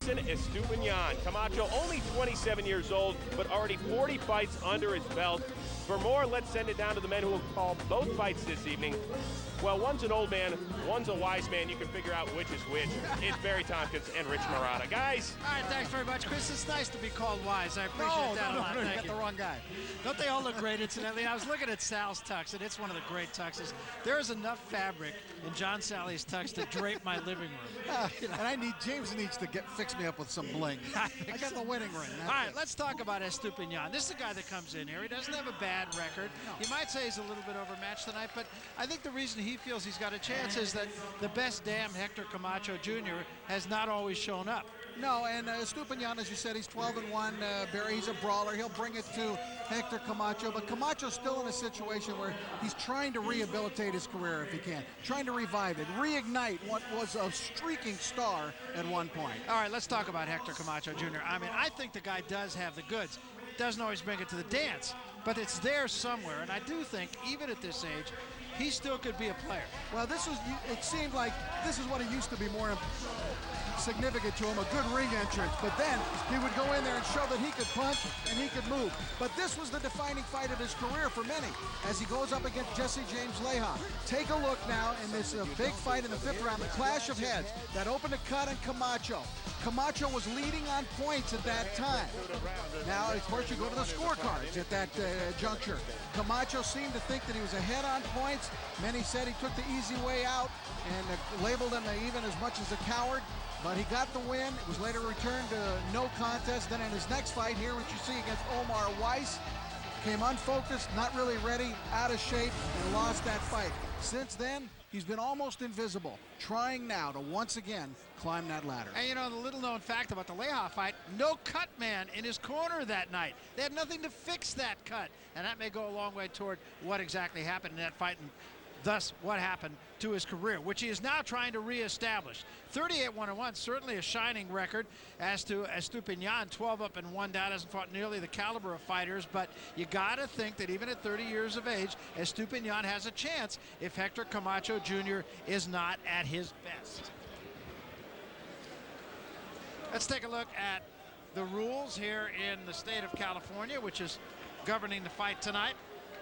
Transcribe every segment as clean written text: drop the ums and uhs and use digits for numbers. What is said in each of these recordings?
Nelson Estupinan. Camacho only 27 years old, but already 40 fights under his belt. For more, let's send it down to the men who will call both fights this evening. Well, one's an old man, one's a wise man. You can figure out which is which. It's Barry Tompkins and Rich Marotta. Guys. All right, thanks very much, Chris. It's nice to be called wise. I appreciate that a lot. No, you Thank got the wrong guy. Don't they all look great, incidentally? I was looking at Sal's tux, and it's one of the great tuxes. There is enough fabric in John Sally's tux to drape my living room. And James needs to fix me up with some bling. I got the winning ring. All right, let's talk about Estupinan. This is a guy that comes in here. He doesn't have a bad record. No. You might say he's a little bit overmatched tonight, but I think the reason he feels he's got a chance is that the best damn Hector Camacho Jr. has not always shown up. No, and Estupinan, as you said, he's 12-1. Barry, he's a brawler. He'll bring it to Hector Camacho, but Camacho's still in a situation where he's trying to rehabilitate his career if he can, trying to revive it, reignite what was a streaking star at one point. All right, let's talk about Hector Camacho Jr. I mean, I think the guy does have the goods. Doesn't always bring it to the dance, but it's there somewhere, and I do think, even at this age, he still could be a player. Well, it seemed like this is what it used to be more significant to him, a good ring entrance, but then he would go in there and show that he could punch and he could move. But this was the defining fight of his career for many, as he goes up against Jesse James Leija. Take a look now in this big fight in the 5th round, the clash of heads that opened a cut on Camacho. Camacho was leading on points at that time. Now, of course, you go to the scorecards at that juncture. Camacho seemed to think that he was ahead on points. Many said he took the easy way out and labeled him even as much as a coward. But he got the win. It was later returned to no contest. Then in his next fight here, which you see against Omar Weiss, came unfocused, not really ready, out of shape, and lost that fight. Since then, he's been almost invisible, trying now to once again climb that ladder. And you know, the little-known fact about the Leija fight, no cut man in his corner that night. They had nothing to fix that cut, and that may go a long way toward what exactly happened in that fight, and thus what happened to his career, which he is now trying to reestablish. 38-1-1, certainly a shining record. As to Estupinan, 12-up-1 down, hasn't fought nearly the caliber of fighters, but you gotta think that even at 30 years of age, Estupinan has a chance if Hector Camacho Jr. is not at his best. Let's take a look at the rules here in the state of California, which is governing the fight tonight.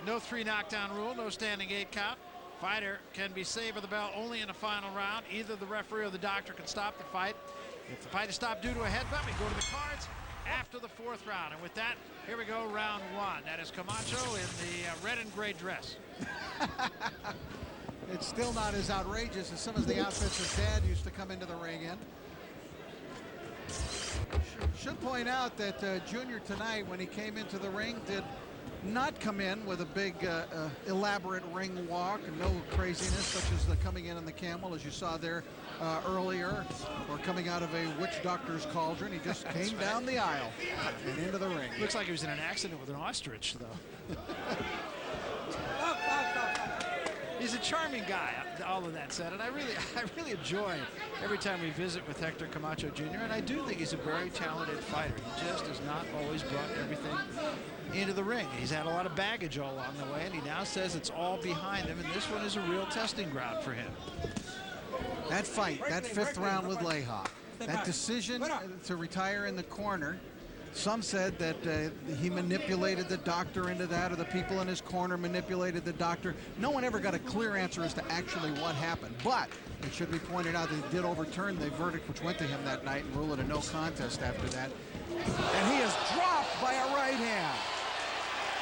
No 3-knockdown rule, no standing 8 count. Fighter can be saved with the bell only in the final round. Either the referee or the doctor can stop the fight. If the fight is stopped due to a headbutt, we go to the cards after the 4th round. And with that, here we go, round 1. That is Camacho in the red and gray dress. It's still not as outrageous as some of the outfits his dad used to come into the ring in. Should point out that Junior tonight, when he came into the ring, did not come in with a big elaborate ring walk, no craziness such as the coming in on the camel as you saw there earlier, or coming out of a witch doctor's cauldron. He just came down the aisle and into the ring. Looks like he was in an accident with an ostrich, though. He's a charming guy, all of that said, and I really enjoy every time we visit with Hector Camacho Jr., and I do think he's a very talented fighter. He just has not always brought everything into the ring. He's had a lot of baggage all along the way, and he now says it's all behind him, and this one is a real testing ground for him. That fight, that 5th round with Leija, that decision to retire in the corner, some said that he manipulated the doctor into that, or the people in his corner manipulated the doctor. No one ever got a clear answer as to actually what happened, but it should be pointed out that he did overturn the verdict which went to him that night and rule it a no contest after that. And he is dropped by a right hand.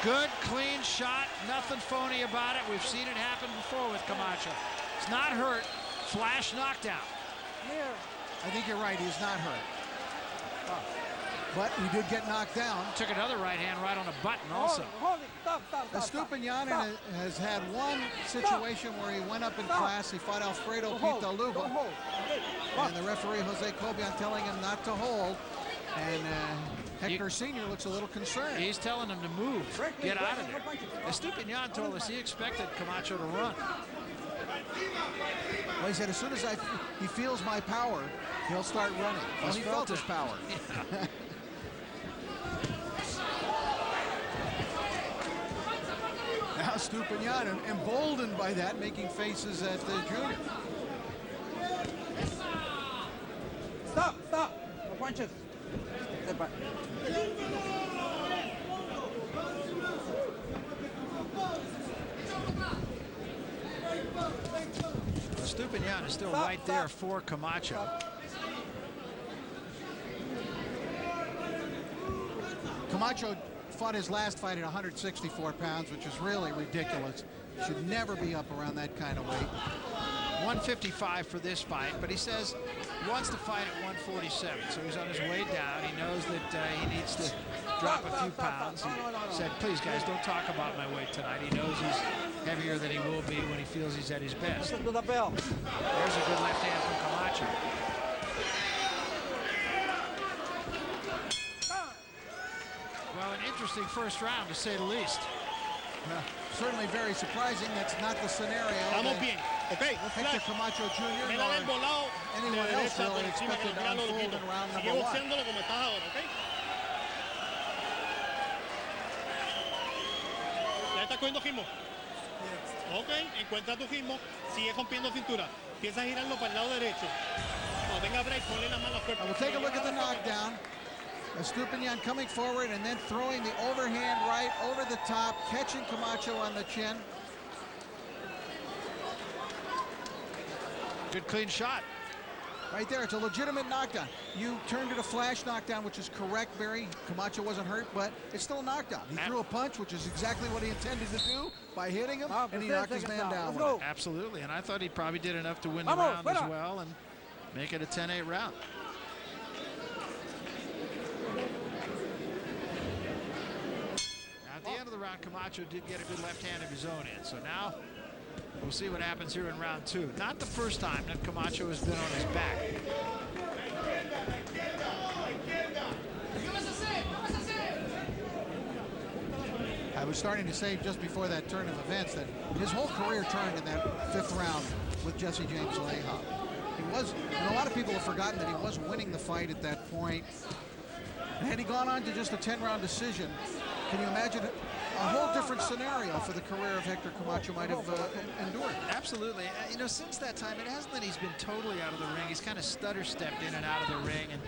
Good, clean shot, nothing phony about it. We've seen it happen before with Camacho. He's not hurt. Flash knockdown. I think you're right, he's not hurt. But he did get knocked down. Took another right hand right on a button also. Estupinan has had one situation where he went up in class. He fought Alfredo Pitaluba. And the referee, Jose Cobian, telling him not to hold. And Hector Sr. looks a little concerned. He's telling him to move, get out of there. Estupinan told us he expected Camacho to run. Well, he said as soon as he feels my power, he'll start running. Well, he felt his power. Yeah. Now Estupinan, emboldened by that, making faces at Junior. Stop! punches. Step back. Estupinan is still right there for Camacho. Camacho fought his last fight at 164 pounds, which is really ridiculous. Should never be up around that kind of weight. 155 for this fight, but he says he wants to fight at 147, so he's on his way down. He knows that he needs to drop a few pounds. He said, please guys, don't talk about my weight tonight. He knows he's heavier than he will be when he feels he's at his best. There's a good left hand from Camacho. Well, an interesting first round, to say the least. Certainly very surprising. That's not the scenario. Estamos bien. Okay, Hector Camacho Jr. Me da el volado anyone de else derecha por really encima que expected lo to tira lo unfold quito. in round Sigue number 1. boxeándolo como estás ahora, ¿ok? Ya estás cogiendo ritmo. Ok, encuentra tu ritmo, sigue rompiendo cintura. Empieza a girarlo para el lado derecho. Cuando tenga break, ponle la mano al cuerpo. We'll take a look at the knockdown. Estupinan coming forward and then throwing the overhand right over the top, catching Camacho on the chin. Good clean shot. Right there, it's a legitimate knockdown. You turned it a flash knockdown, which is correct, Barry. Camacho wasn't hurt, but it's still a knockdown. He threw a punch, which is exactly what he intended to do by hitting him, and he knocked his man down with it. Absolutely, and I thought he probably did enough to win the round as well and make it a 10-8 round. At the end of the round, Camacho did get a good left hand of his own in, so now we'll see what happens here in round 2. Not the first time that Camacho has been on his back. I was starting to say just before that turn of events that his whole career turned in that 5th round with Jesse James Leija. He was, and a lot of people have forgotten that he was winning the fight at that point. And had he gone on to just a 10-round decision, can you imagine a whole different scenario for the career of Hector Camacho might have endured? Absolutely. You know, since that time, it hasn't that he's been totally out of the ring. He's kind of stutter-stepped in and out of the ring and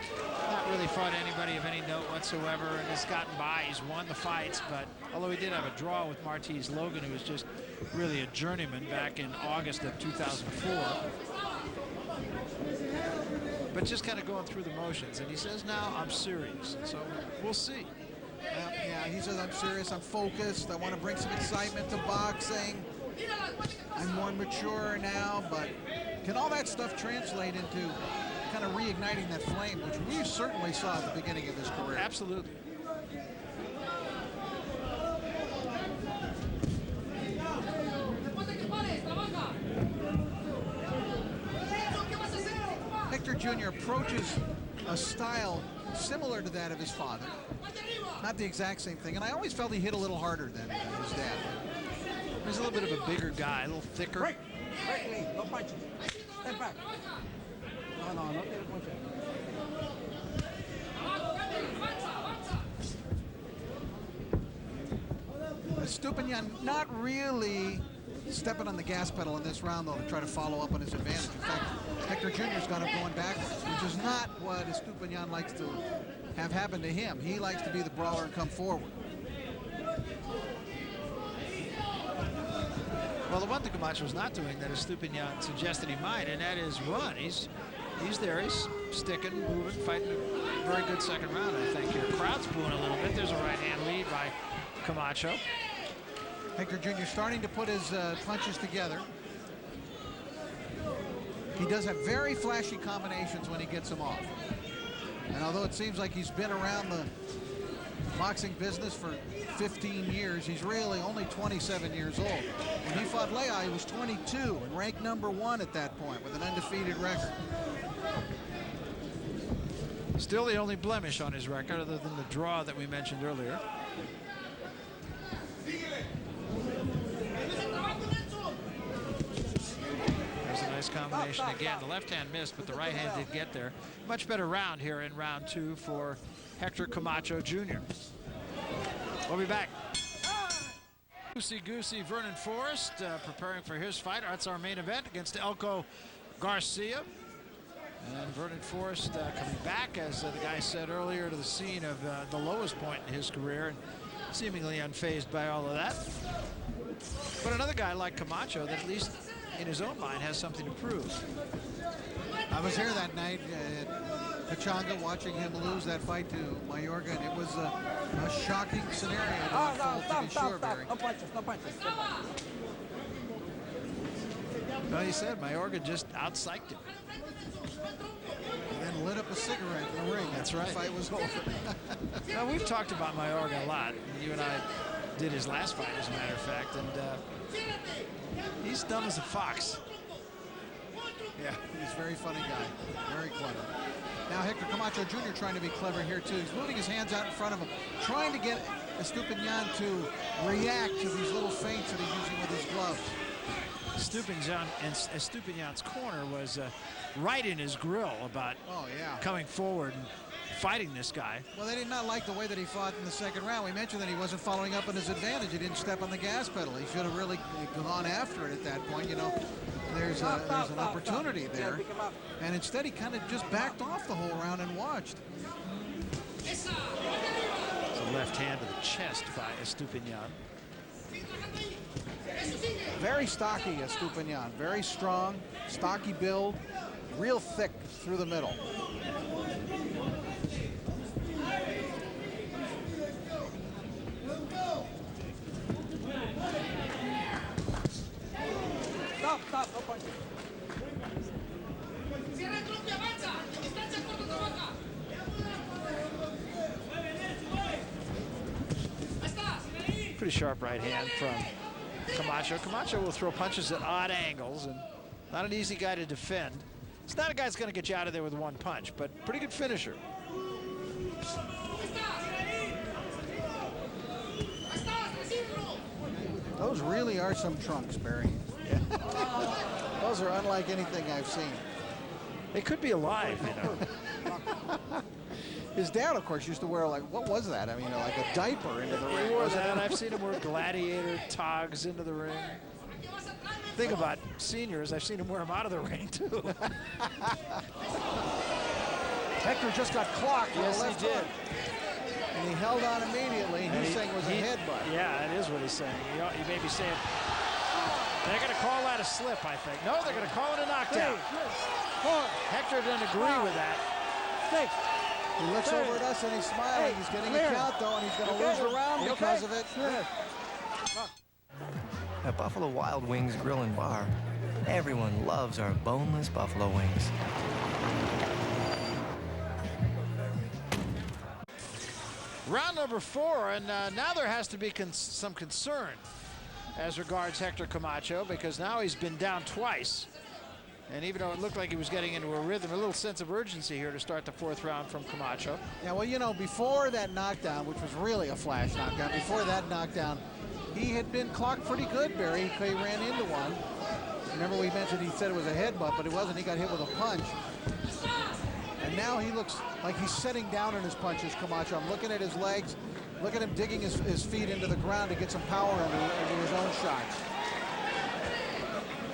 not really fought anybody of any note whatsoever and has gotten by. He's won the fights, but although he did have a draw with Martins Logan, who was just really a journeyman back in August of 2004. But just kind of going through the motions. And he says, now I'm serious. So we'll see. Yeah, he says, I'm serious, I'm focused, I want to bring some excitement to boxing. I'm more mature now, but can all that stuff translate into kind of reigniting that flame, which we certainly saw at the beginning of his career? Absolutely. Hector Jr. approaches a style similar to that of his father. Not the exact same thing, and I always felt he hit a little harder than his dad. He's a little bit of a bigger guy, a little thicker. Break me, no punches. Step back. No tiene punches. Estupinan not really stepping on the gas pedal in this round, though, to try to follow up on his advantage. In fact, Hector Jr.'s got him going backwards, which is not what Estupinan likes to have happen to him. He likes to be the brawler and come forward. Well, the one thing Camacho's not doing that Estupinan suggested he might, and that is run. He's there, he's sticking, moving, fighting a very good second round, I think, here. Crowd's booing a little bit. There's a right-hand lead by Camacho. Hector Jr. starting to put his punches together. He does have very flashy combinations when he gets them off. And although it seems like he's been around the boxing business for 15 years, he's really only 27 years old. When he fought Leija, he was 22 and ranked #1 at that point with an undefeated record. Still the only blemish on his record other than the draw that we mentioned earlier. There's a nice combination again. The left hand missed, but the right hand did get there. Much better round here in round 2 for Hector Camacho Jr. We'll be back. Goosey Vernon Forrest preparing for his fight. That's our main event against Elko Garcia. And Vernon Forrest coming back, as the guy said earlier, to the scene of the lowest point in his career, and seemingly unfazed by all of that. But another guy like Camacho that, at least in his own mind, has something to prove. I was here that night at Pechanga watching him lose that fight to Mayorga, and it was a shocking scenario to unfold, to be sure, Barry. No punches, no punches. Well, he said Mayorga just out-psyched him. And then lit up a cigarette in the ring. That's right. The fight was over. Now, we've talked about Mayorga a lot. You and I did his last fight, as a matter of fact, and he's dumb as a fox. Yeah, he's a very funny guy. Very clever. Now Hector Camacho Jr. trying to be clever here, too. He's moving his hands out in front of him, trying to get Estupinan to react to these little feints that he's using with his gloves. Estupinan's corner was right in his grill about coming forward and fighting this guy. Well, they did not like the way that he fought in the second round. We mentioned that he wasn't following up on his advantage. He didn't step on the gas pedal. He should have really gone after it at that point. You know, there's an opportunity there. And instead, he kind of just backed off the whole round and watched. It's a left hand to the chest by Estupinan. Very stocky, Estupinan. Very strong, stocky build, real thick through the middle. Stop, no punches. Pretty sharp right hand from Camacho. Camacho will throw punches at odd angles, and not an easy guy to defend. It's not a guy that's going to get you out of there with one punch, but pretty good finisher. Those really are some trunks, Barry. Those are unlike anything I've seen. They could be alive, you know. His dad, of course, used to wear, like, what was that? I mean, like a diaper into the ring. He wore that. I've seen him wear gladiator togs into the ring. Think about seniors. I've seen him wear them out of the ring, too. Hector just got clocked. Yes, he did. And he held on immediately. He's saying it was a headbutt. Yeah, it is what he's saying. You may be saying, they're going to call that a slip, I think. No, they're going to call it a knockdown. Hector doesn't agree with that. He looks over at us and he's smiling. He's getting a count, though, and he's going to lose the round because of it. At Buffalo Wild Wings Grill and Bar, everyone loves our boneless buffalo wings. Round number 4, and now there has to be some concern as regards Hector Camacho, because now he's been down twice. And even though it looked like he was getting into a rhythm, a little sense of urgency here to start the 4th round from Camacho. Yeah, well, you know, before that knockdown, which was really a flash knockdown, before that knockdown, he had been clocked pretty good, Barry. He ran into one. Remember we mentioned he said it was a headbutt, but it wasn't. He got hit with a punch. And now he looks like he's setting down in his punches, Camacho. I'm looking at his legs. Look at him digging his feet into the ground to get some power into his own shots.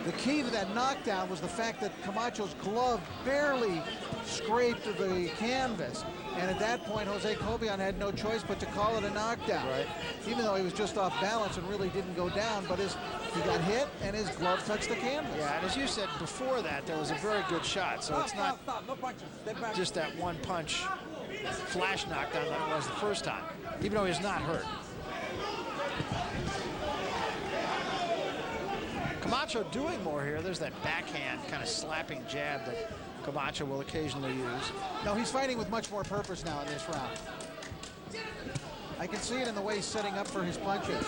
The key to that knockdown was the fact that Camacho's glove barely scraped the canvas. And at that point, Jose Cobian had no choice but to call it a knockdown. Right. Even though he was just off balance and really didn't go down, but he got hit and his glove touched the canvas. Yeah, and as you said before that, there was a very good shot. So it's not just that one punch flash knockdown that it was the first time, even though he's not hurt. Camacho doing more here. There's that backhand kind of slapping jab that Camacho will occasionally use. No, he's fighting with much more purpose now in this round. I can see it in the way he's setting up for his punches.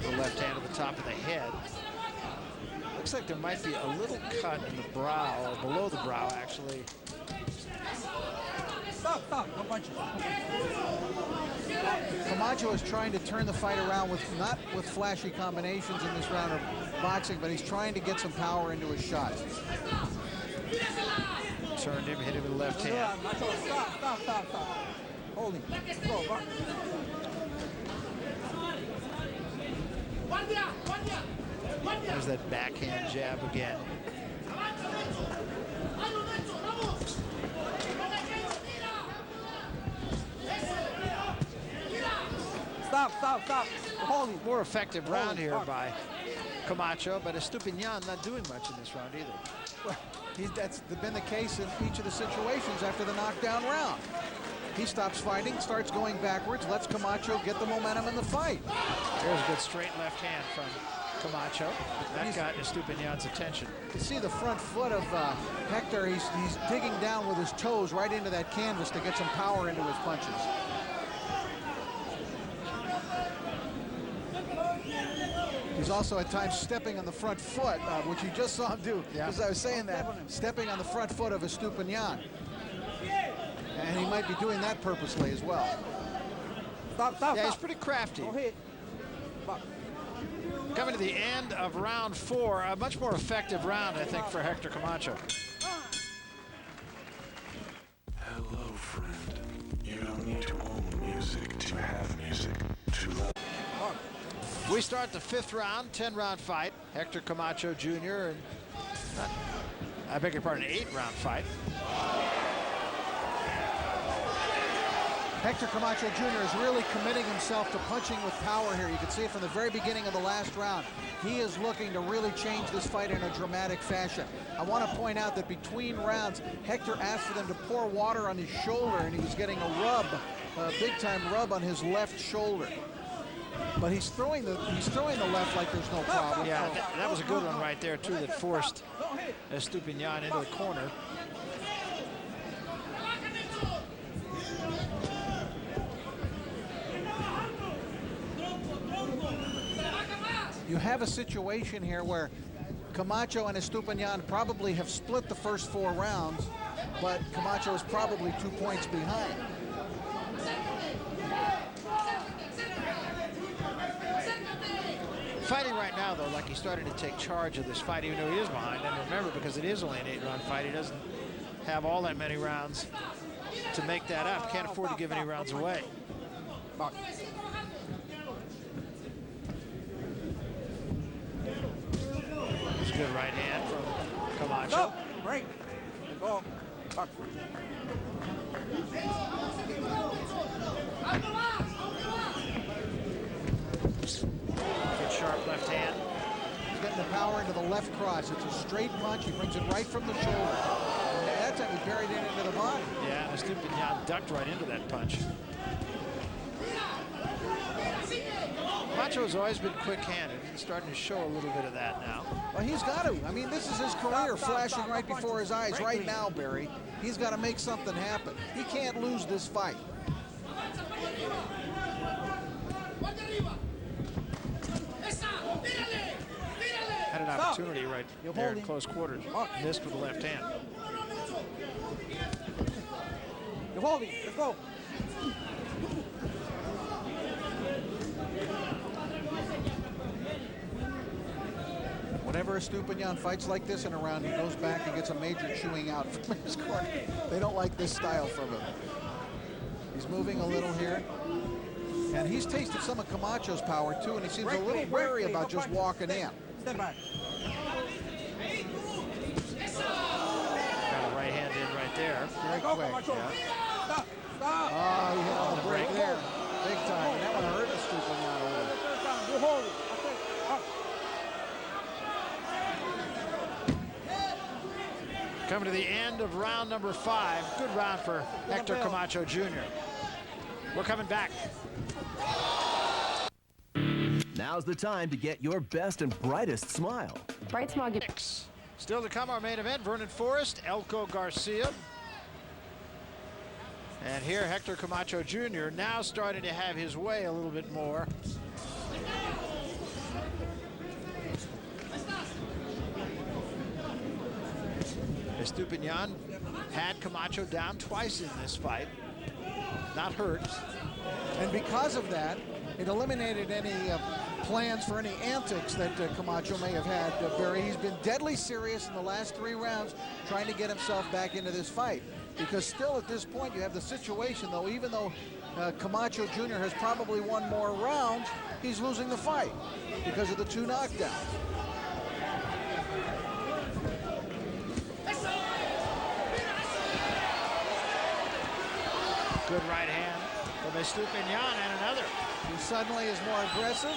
The left hand at the top of the head. Looks like there might be a little cut in the brow, or below the brow, actually. Stop, no punches. Camacho is trying to turn the fight around not with flashy combinations in this round of boxing, but he's trying to get some power into his shots. Turned him, hit him with the left hand. Stop. Hold him. Go, Mark. There's that backhand jab again. Stop. Holding. More effective round here by Camacho, but Estupinan not doing much in this round either. Well, that's been the case in each of the situations after the knockdown round. He stops fighting, starts going backwards, lets Camacho get the momentum in the fight. There's a good straight left hand from Camacho. That got Estupinan's attention. You see the front foot of Hector. He's digging down with his toes right into that canvas to get some power into his punches. He's also at times stepping on the front foot, which you just saw him do. Yeah. As I was saying that, stepping on the front foot of Estupinan. And he might be doing that purposely as well. Stop. Yeah, he's pretty crafty. Don't hit. Coming to the end of round 4, a much more effective round, I think, for Hector Camacho. Hello, friend. You don't need to own music to have music to love. We start the 5th round, 10-round fight. Hector Camacho Jr. and I beg your pardon, 8-round fight. Hector Camacho Jr. is really committing himself to punching with power here. You can see it from the very beginning of the last round. He is looking to really change this fight in a dramatic fashion. I want to point out that between rounds, Hector asked for them to pour water on his shoulder, and he was getting a rub, a big-time rub on his left shoulder. But he's throwing the left like there's no problem. Yeah, that was a good one right there, too, that forced Estupinan into the corner. You have a situation here where Camacho and Estupinan probably have split the first 4 rounds, but Camacho is probably 2 points behind. Fighting right now, though, like he's starting to take charge of this fight, even though he is behind. And remember, because it is only an 8-round fight, he doesn't have all that many rounds to make that up. Can't afford to give any rounds away. There's a good right hand from Camacho. Break. Go. Good sharp left hand. He's getting the power into the left cross. It's a straight punch. He brings it right from the shoulder. And that time he buried it into the body. Yeah, Estupinan ducked right into that punch. Camacho has always been quick-handed. He's starting to show a little bit of that now. Well, he's got to. I mean, this is his career flashing right before his eyes right now, Barry. He's got to make something happen. He can't lose this fight. Had an opportunity right there in close quarters. Missed with the left hand. You're holding. Let's go. Whenever Estupinan fights like this in a round, he goes back and gets a major chewing out from his corner. They don't like this style from him. He's moving a little here. And he's tasted some of Camacho's power, too, and he seems a little wary about just walking in. Step back. Got a right hand in right there. Very quick, yeah. Stop. Oh, he hit on the break there. Big time. And that one hurt Estupinan a little. You hold it. Up. Coming to the end of round number 5. Good round for Hector Camacho Jr. We're coming back. Now's the time to get your best and brightest smile. Bright Smile. Still to come, our main event, Vernon Forrest, Elko Garcia. And here, Hector Camacho Jr. now starting to have his way a little bit more. Estupinan had Camacho down twice in this fight. Not hurt. And because of that, it eliminated any plans for any antics that Camacho may have had, Barry. He's been deadly serious in the last 3 rounds trying to get himself back into this fight. Because still at this point you have the situation, though, even though Camacho Jr. has probably won more rounds, he's losing the fight because of the 2 knockdowns. by Estupinan and another. He suddenly is more aggressive.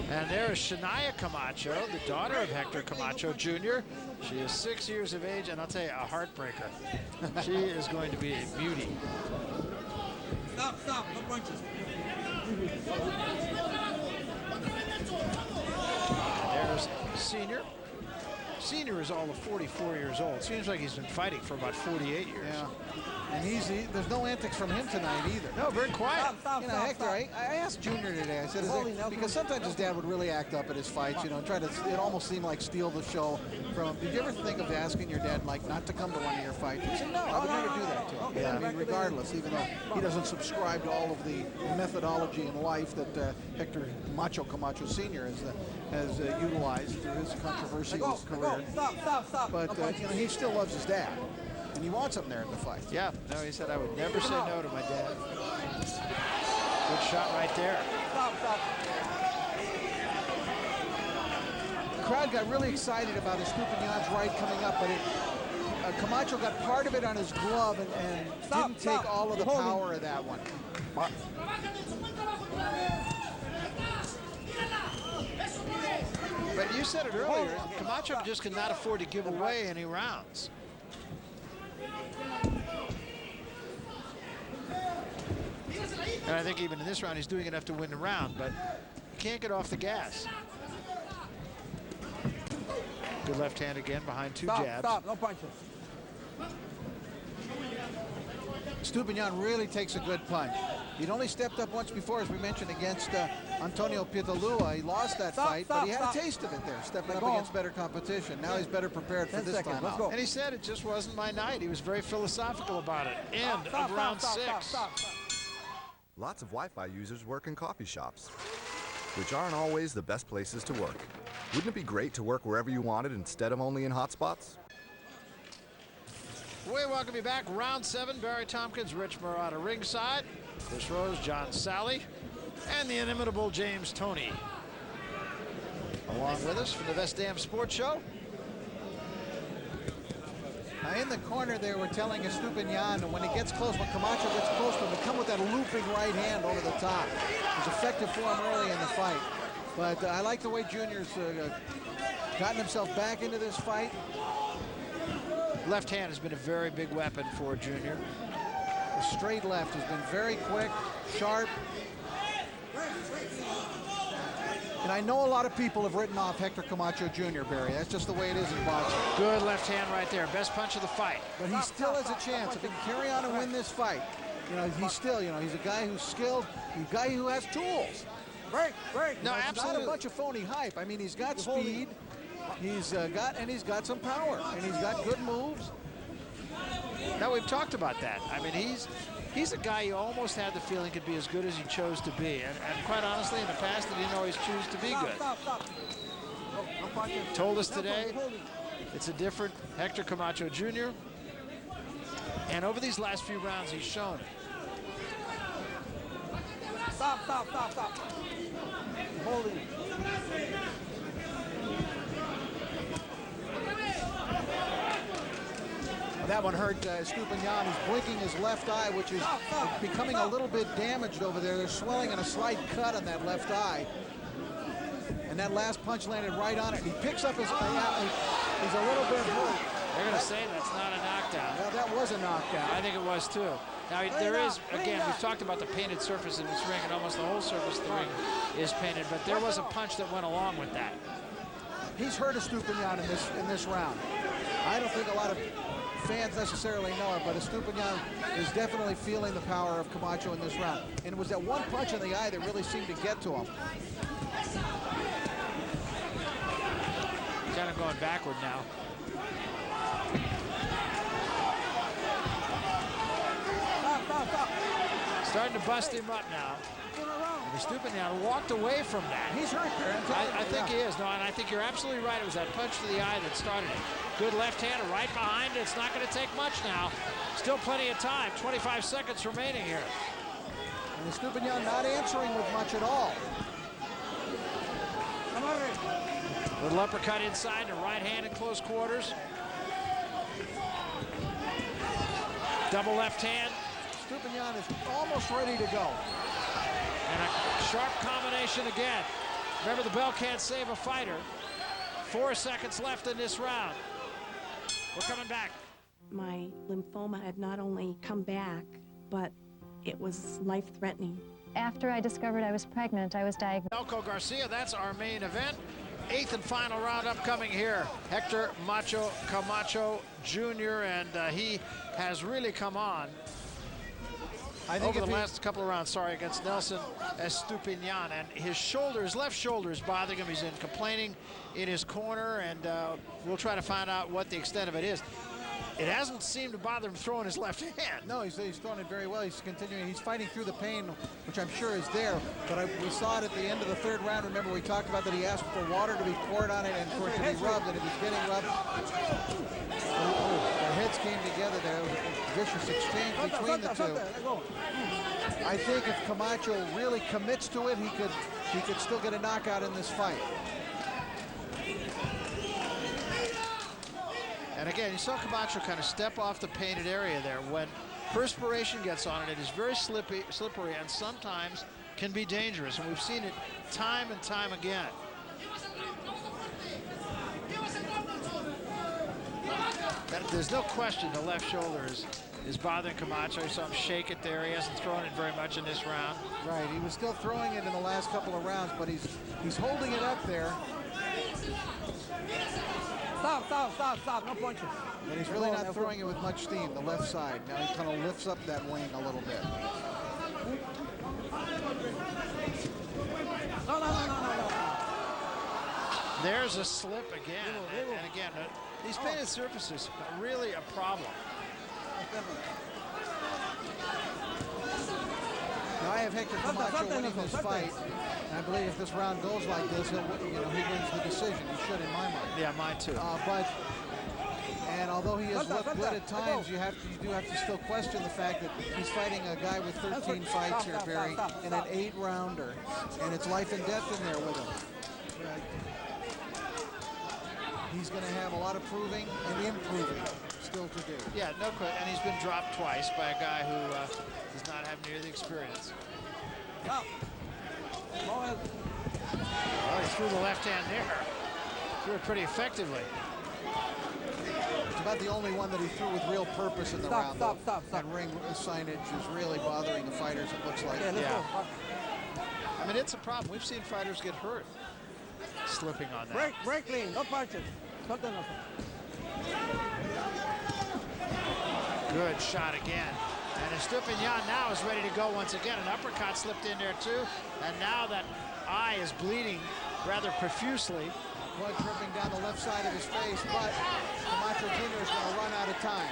And there is Shania Camacho, the daughter of Hector Camacho Jr. She is 6 years of age, and I'll tell you, a heartbreaker. She is going to be a beauty. Stop, no punches. And there's Senior. Senior is all of 44 years old. Seems like he's been fighting for about 48 years. Yeah. And there's no antics from him tonight either. No, very quiet. You know, Hector, I asked Junior today, I said, because sometimes his dad would really act up at his fights, you know, and try to, it almost seemed like steal the show from him. Did you ever think of asking your dad, like, not to come to one of your fights? He said, no, I would never do that to him. Yeah. I mean, regardless, even though he doesn't subscribe to all of the methodology in life that Hector Camacho Sr. has utilized through his controversial career. Stop. But, you know, he still loves his dad. And he wants him there in the fight. Yeah, no, he said, I would never say no to my dad. Good shot right there. Stop. The crowd got really excited about Estupinan's right coming up, but Camacho got part of it on his glove and didn't take all of the power of that one. But you said it earlier, Camacho just cannot afford to give away any rounds. And I think even in this round, he's doing enough to win the round, but he can't get off the gas. Good left hand again behind two jabs. Stop, no punches. Estupinan really takes a good punch. He'd only stepped up once before, as we mentioned, against Antonio Pitalua. He lost that fight, but he had a taste of it there, stepping up against better competition. Now he's better prepared for this time out. And he said it just wasn't my night. He was very philosophical about it. End of round 6. Lots of Wi-Fi users work in coffee shops, which aren't always the best places to work. Wouldn't it be great to work wherever you wanted instead of only in hotspots? We welcome you back. Round 7. Barry Tompkins, Rich Murata ringside. Chris Rose, John Sally, and the inimitable James Toney. Along with us from the Best Damn Sports Show. Now in the corner there, we're telling Estupinan that when he gets close, when Camacho gets close to him, to come with that looping right hand over the top. It was effective for him early in the fight. But I like the way Junior's gotten himself back into this fight. Left hand has been a very big weapon for Junior. The straight left has been very quick, sharp. And I know a lot of people have written off Hector Camacho Jr., Barry. That's just the way it is in boxing. Good left hand right there. Best punch of the fight. But he still has a chance. If he can carry on and win this fight, you know, he's still, you know, he's a guy who's skilled, he's a guy who has tools. Break. No, absolutely. Not a bunch of phony hype. I mean, he's got speed, he's got some power, and he's got good moves. Now, we've talked about that. I mean, he's a guy you almost had the feeling could be as good as he chose to be. And quite honestly, in the past, he didn't always choose to be good. Told us today it's a different Hector Camacho Jr. And over these last few rounds, he's shown it. Stop. Holding. That one hurt Estupinan. He's blinking his left eye, which is becoming a little bit damaged over there. There's swelling and a slight cut on that left eye. And that last punch landed right on it. He picks up his eye. He's a little bit hurt. They're going to say that's not a knockdown. Well, that was a knockdown. I think it was too. Now, there is, again, we've talked about the painted surface in this ring, and almost the whole surface of the ring is painted, but there was a punch that went along with that. He's hurt Estupinan in this round. I don't think a lot of fans necessarily know it, but Estupinan is definitely feeling the power of Camacho in this round. And it was that one punch in the eye that really seemed to get to him. Kind of going backward now. Stop. Starting to bust him up now. And Estupinan walked away from that. He's hurt there. I think he is. No, and I think you're absolutely right. It was that punch to the eye that started it. Good left hand right behind it. It's not going to take much now. Still plenty of time. 25 seconds remaining here. And Estupinan not answering with much at all. Little uppercut inside and right hand in close quarters. Double left hand. Estupinan is almost ready to go. And a sharp combination again. Remember, the bell can't save a fighter. 4 seconds left in this round. We're coming back. My lymphoma had not only come back, but it was life-threatening. After I discovered I was pregnant, I was diagnosed. Elko Garcia, that's our main event. 8th and final round upcoming here. Hector Camacho Jr., and he has really come on over the last couple of rounds, against Nelson Estupinan. And his left shoulder is bothering him. He's complaining in his corner, and we'll try to find out what the extent of it is. It hasn't seemed to bother him throwing his left hand. No, he's throwing it very well. He's continuing. He's fighting through the pain, which I'm sure is there. But we saw it at the end of the 3rd round. Remember, we talked about that he asked for water to be poured on it and for it to be rubbed, and it was getting rubbed. Their heads came together there. It was a vicious exchange between the two. I think if Camacho really commits to it, he could still get a knockout in this fight. And again, you saw Camacho kind of step off the painted area there. When perspiration gets on it, it is very slippery and sometimes can be dangerous. And we've seen it time and time again. There's no question the left shoulder is bothering Camacho. You saw him shake it there. He hasn't thrown it very much in this round. Right, he was still throwing it in the last couple of rounds, but he's holding it up there. Stop, no punches. But he's really not throwing it with much steam, the left side. Now he kind of lifts up that wing a little bit. No. There's a slip again. And again, these painted surfaces are really a problem. Now I have Hector Camacho winning this fight. And I believe if this round goes like this, he wins the decision. He should, in my mind. Yeah, mine too. And although he has looked good at times, you do have to still question the fact that he's fighting a guy with 13 fights here, Barry, in an 8-rounder, and it's life and death in there with him. He's going to have a lot of proving and improving still to do. Yeah, no question. And he's been dropped twice by a guy who does not have near the experience. Well, he threw the left hand there. Threw it pretty effectively. It's about the only one that he threw with real purpose in the round. Stop. That ring signage is really bothering the fighters, it looks like. Yeah. I mean, it's a problem. We've seen fighters get hurt slipping on that. Break clean, no punches. Good shot again. And Estupinan now is ready to go once again. An uppercut slipped in there too. And now that eye is bleeding rather profusely. Blood dripping down the left side of his face, but Camacho Jr. is going to run out of time.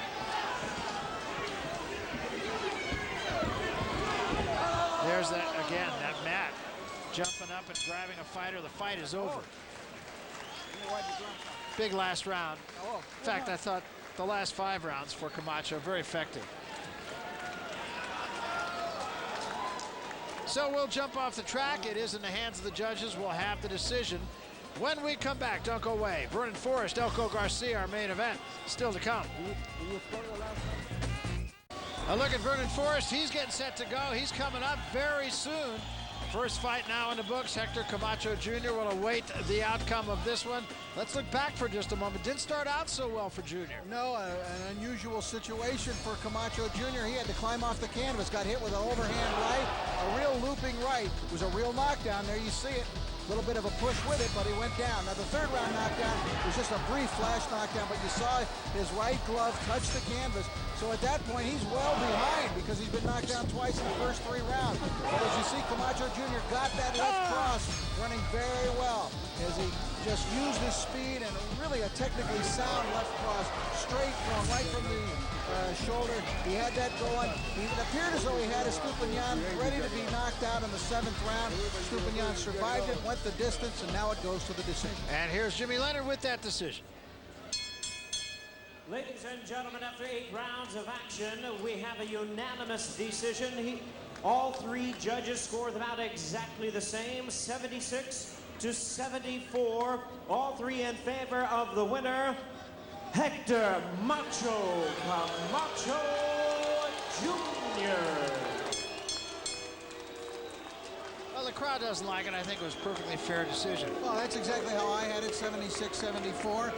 There's that again, that mat jumping up and grabbing a fighter. The fight is over. Big last round. In fact, I thought the last 5 rounds for Camacho very effective. So we'll jump off the track. It is in the hands of the judges. We'll have the decision when we come back. Don't go away. Vernon Forrest, Elko Garcia, our main event, still to come. A look at Vernon Forrest. He's getting set to go. He's coming up very soon. First fight now in the books. Hector Camacho Jr. will await the outcome of this one. Let's look back for just a moment. Didn't start out so well for Jr. No, an unusual situation for Camacho Jr. He had to climb off the canvas, got hit with an overhand right, a real looping right. It was a real knockdown. There you see it. A little bit of a push with it, but he went down. Now the 3rd round knockdown was just a brief flash knockdown, but you saw his right glove touch the canvas. So at that point, he's well behind because he's been knocked down twice in the first 3 rounds. But as you see, Camacho Jr. got that left cross running very well as he just used his speed and really a technically sound left cross straight right from the shoulder. He had that going. It appeared as though he had Estupinan ready to be knocked out in the 7th round. Estupinan survived it, went the distance, and now it goes to the decision. And here's Jimmy Leonard with that decision. Ladies and gentlemen, after 8 rounds of action, we have a unanimous decision. All 3 judges scored them out exactly the same, 76 to 74. All 3 in favor of the winner, Hector Camacho Jr. Well, the crowd doesn't like it. I think it was a perfectly fair decision. Well, that's exactly how I had it, 76-74.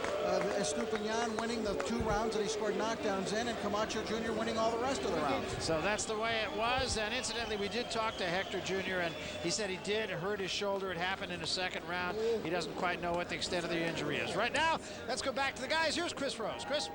Estupinan winning the 2 rounds that he scored knockdowns in, and Camacho Jr. winning all the rest of the rounds. So that's the way it was. And incidentally, we did talk to Hector Jr., and he said he did hurt his shoulder. It happened in the 2nd round. He doesn't quite know what the extent of the injury is. Right now, let's go back to the guys. Here's Chris Rose. Chris?